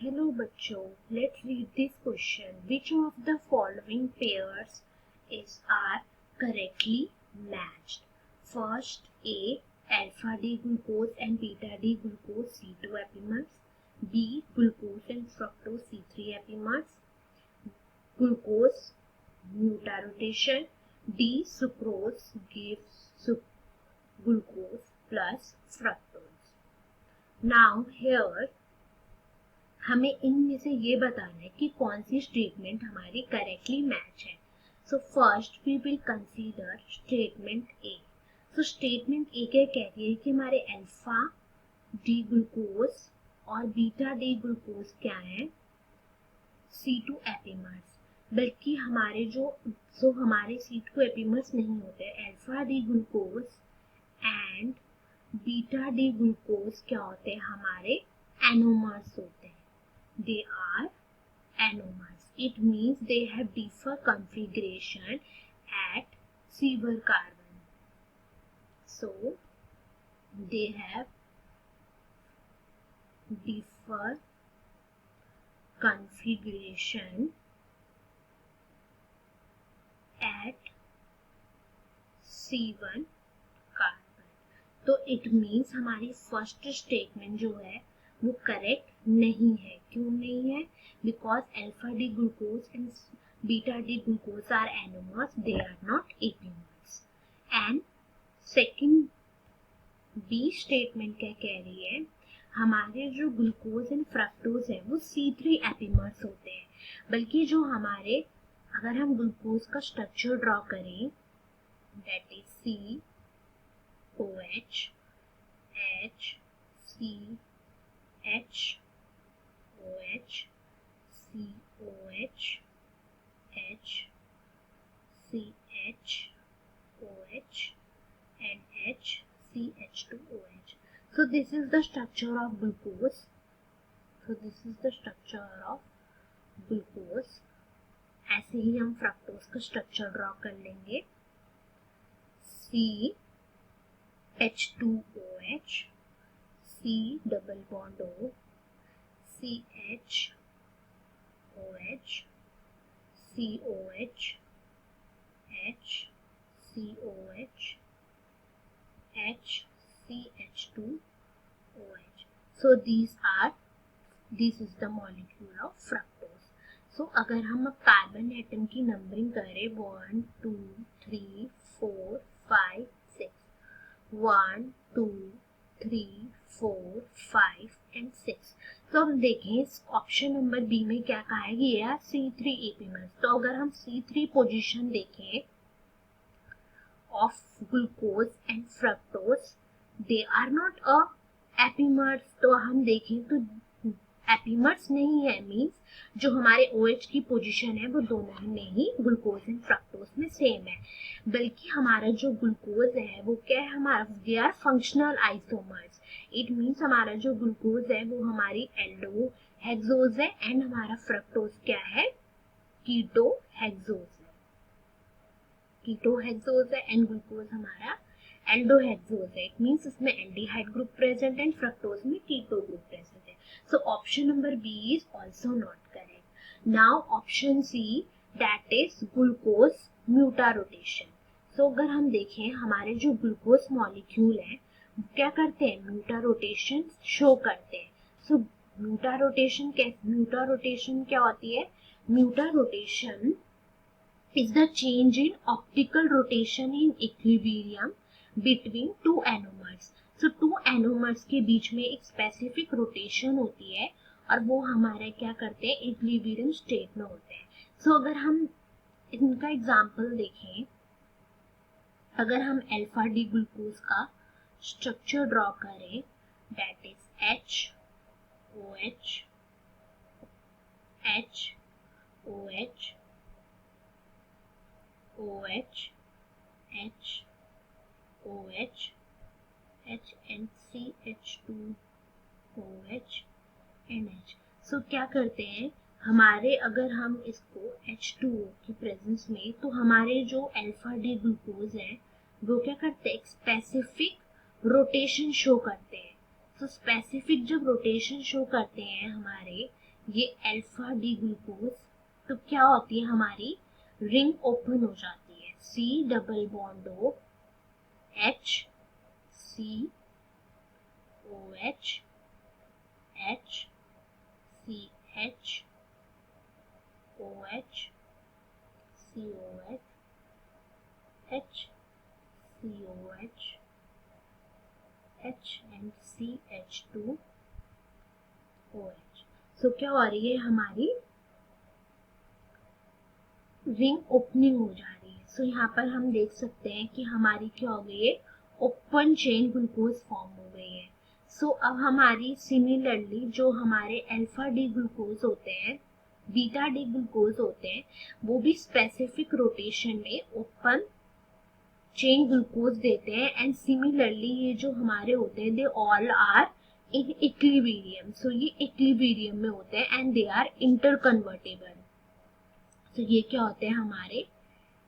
Hello बच्चों, let's read this question. Which of the following pairs are correctly matched? First, A. Alpha D glucose and beta D glucose C2 epimers. B. Glucose and fructose C3 epimers. Glucose mutarotation. D. Sucrose gives glucose plus fructose. Now here हमें इनमें से ये बताना है कि कौन सी statement हमारी करेक्टली मैच है. So first we will consider statement A. So statement A क्या कह रही है कि हमारे अल्फा डी ग्लूकोज और बीटा डी ग्लूकोज क्या है, C2 एपिमर्स. बल्कि हमारे हमारे C2 एपिमर्स नहीं होते. Alpha D glucose and beta D glucose क्या होते हैं, हमारे एनोमर्स होते हैं. They are anomers. It means they have different configuration at silver carbon. So they have different configuration at C1 carbon. तो it means हमारी फर्स्ट स्टेटमेंट जो है वो करेक्ट नहीं है. क्यों नहीं है? Because alpha D glucose and beta D glucose are anomers, they are not epimers. And second B statement क्या कह रही है, हमारे जो ग्लूकोज एंड फ्रक्टोज है वो C3 एपिमर्स होते हैं. बल्कि जो हमारे, अगर हम ग्लूकोज का स्ट्रक्चर ड्रॉ करें, that is COH H C H OH COH H CH OH and H CH2OH. So this is the structure of glucose. ऐसे ही हम फ्रक्टोज का स्ट्रक्चर ड्रॉ कर लेंगे. CH2OH C double bond O CH OH COH H COH H CH2OH. So this is the molecule of fructose. So अगर हम अब carbon atom की numbering करें 1 2 3 4 5 6 1 2 3 4 5 and 6. तो हम देखें ऑप्शन नंबर बी में क्या कहा है, ये है C3 एपिमर्स. तो अगर हम C3 पोजीशन देखें of glucose and fructose, they are not a epimers. तो हम देखें तो एपिमर्स नहीं है, मीन्स जो हमारे OH की पोजीशन है वो दोनों में ही ग्लूकोज एंड फ्रक्टोज में सेम है. बल्कि हमारा जो ग्लूकोज है वो क्या है, हमारा they are functional isomers. It means हमारा जो ग्लूकोज है वो हमारी एल्डो हेक्सोज है एंड हमारा फ्रक्टोज क्या है, कीटो हेक्सोज है एंड ग्लूकोज हमारा एल्डो हेक्सोज है. इट मीन्स इसमें aldehyde group present and fructose में कीटो ग्रुप प्रेजेंट है. So option number B is also not correct. Now option C, that is glucose mutarotation. So अगर हम देखें हमारे जो ग्लूकोज मॉलिक्यूल है क्या करते हैं, म्यूटारोटेशन शो करते हैं. सो म्यूटारोटेशन क्या होती है, म्यूटारोटेशन is the change in optical rotation in equilibrium between two anomers. So two anomers के बीच में एक specific rotation होती है और वो हमारे क्या करते हैं, इक्विलिब्रियम स्टेट में होते हैं. सो अगर हम इनका एग्जाम्पल देखें, अगर हम अल्फा डी ग्लूकोज का स्ट्रक्चर ड्रॉ करें, that is HOH HOH OH H OH H and CH2OH and H. सो क्या करते हैं हमारे, अगर हम इसको H2O की प्रेजेंस में, तो हमारे जो अल्फा डी ग्लूकोज है वो क्या करते हैं, स्पेसिफिक रोटेशन शो करते हैं. तो स्पेसिफिक जब रोटेशन शो करते हैं हमारे ये अल्फा डी ग्लूकोज, तो क्या होती है हमारी रिंग ओपन हो जाती है, C double bond O H C O H H C H O H C O H H C O H H and C H two O H. So क्या हो रही है हमारी रिंग ओपनिंग हो जा रही है। सो यहाँ पर हम देख सकते हैं कि हमारी क्या हो गई है, ओपन चेन ग्लूकोज फॉर्म हो गई है। सो अब हमारी सिमिलरली जो हमारे अल्फा डी ग्लूकोज होते हैं, बीटा डी ग्लूकोज होते हैं, वो भी स्पेसिफिक रोटेशन में ओपन चेन ग्लूकोज देते हैं। एंड सिमिलरली ये जो हमारे होते हैं, they all are in equilibrium. So ये इक्विलिब्रियम में होते हैं and they are interconvertible. तो ये क्या होते हैं हमारे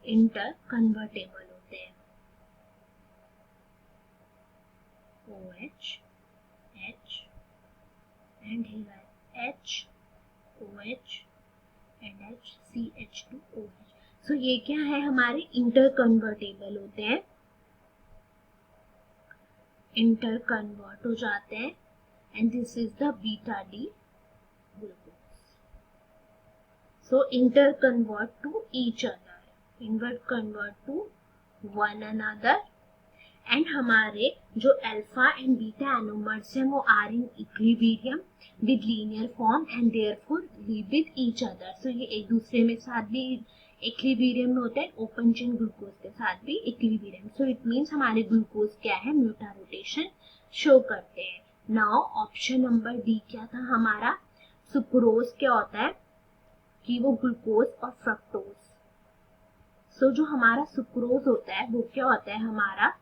इंटर कन्वर्टेबल होते हैं। OH H and here H OH and H CH2OH। सो ये क्या है हमारे इंटर कन्वर्टेबल होते हैं, इंटर कन्वर्ट हो जाते हैं and this is the beta D glucose. So interconvert to each other, interconvert to one another and हमारे जो अल्फा एंड बीटा एनोमर्स हैं वो are in equilibrium with linear form and therefore live with each other. So ये एक दूसरे में साथ भी इक्विलिब्रियम में होते हैं, ओपन चेन ग्लूकोज के साथ भी इक्विलिब्रियम। सो इट मीन्स हमारे ग्लूकोज क्या है, म्यूटा रोटेशन शो करते हैं। नाउ ऑप्शन नंबर डी क्या था हमारा, सुक्रोज क्या होता है कि वो ग्लूकोज और फ्रक्टोज। सो जो हमारा सुक्रोज होता है वो क्या होता है हमारा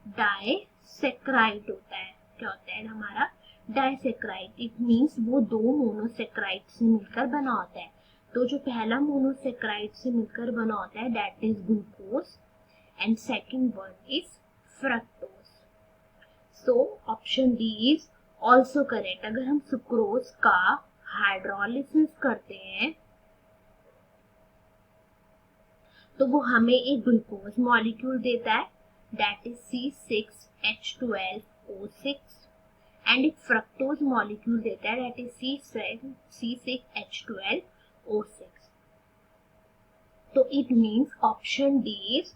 डाइसेक्राइड होता है। क्या होता है हमारा डाइसेक्राइड, इट मीन्स वो दो मोनोसेक्राइड से मिलकर बना होता है। तो जो पहला मोनोसेक्राइड से मिलकर बना होता है that is glucose and second one is fructose. So option D is also correct. अगर हम सुक्रोज का हाइड्रोलिसिस करते हैं तो वो हमें एक ग्लूकोज मॉलिक्यूल देता है that is C6H12O6 and एक फ्रक्टोज मॉलिक्यूल देता है that is C6H12O6। तो it means option D is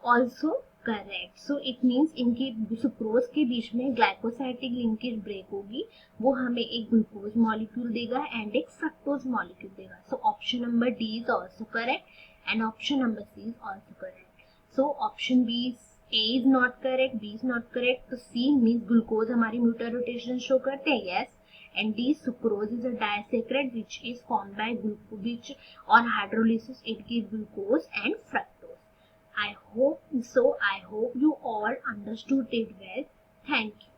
also correct। So it means इनके सुक्रोज के बीच में ग्लाइकोसाइडिक लिंकेज ब्रेक होगी, वो हमें एक ग्लूकोज मॉलिक्यूल देगा एंड एक फ्रक्टोज मॉलिक्यूल देगा। So option number D is also correct and option number C is also correct. So option B A is not correct, B is not correct, तो C means glucose हमारी म्यूटर rotation show करते हैं, yes, and D sucrose is a disaccharide which is formed by glucose, which on hydrolysis it gives glucose and fructose. I hope you all understood it well. Thank you.